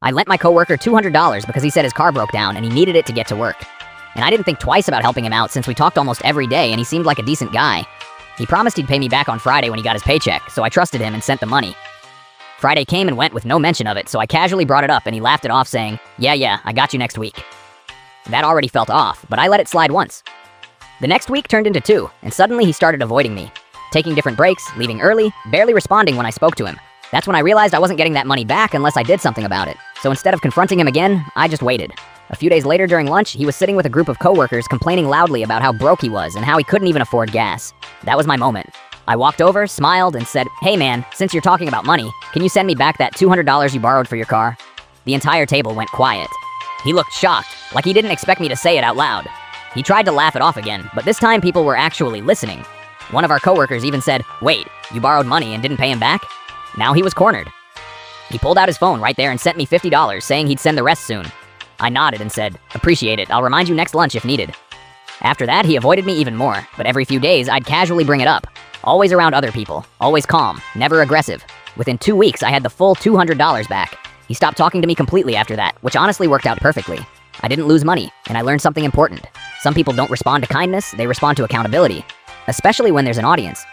I lent my coworker $200 because he said his car broke down and he needed it to get to work. And I didn't think twice about helping him out since we talked almost every day and he seemed like a decent guy. He promised he'd pay me back on Friday when he got his paycheck, so I trusted him and sent the money. Friday came and went with no mention of it, so I casually brought it up and he laughed it off saying, yeah, I got you next week. That already felt off, but I let it slide once. The next week turned into 2, and suddenly he started avoiding me. Taking different breaks, leaving early, barely responding when I spoke to him. That's when I realized I wasn't getting that money back unless I did something about it. So instead of confronting him again, I just waited. A few days later during lunch, he was sitting with a group of coworkers complaining loudly about how broke he was and how he couldn't even afford gas. That was my moment. I walked over, smiled, and said, "Hey man, since you're talking about money, can you send me back that $200 you borrowed for your car?" The entire table went quiet. He looked shocked, like he didn't expect me to say it out loud. He tried to laugh it off again, but this time people were actually listening. One of our coworkers even said, "Wait, you borrowed money and didn't pay him back?" Now he was cornered. He pulled out his phone right there and sent me $50, saying he'd send the rest soon. I nodded and said, "Appreciate it, I'll remind you next lunch if needed." After that, he avoided me even more, but every few days I'd casually bring it up. Always around other people, always calm, never aggressive. Within 2 weeks, I had the full $200 back. He stopped talking to me completely after that, which honestly worked out perfectly. I didn't lose money, and I learned something important. Some people don't respond to kindness, they respond to accountability. Especially when there's an audience.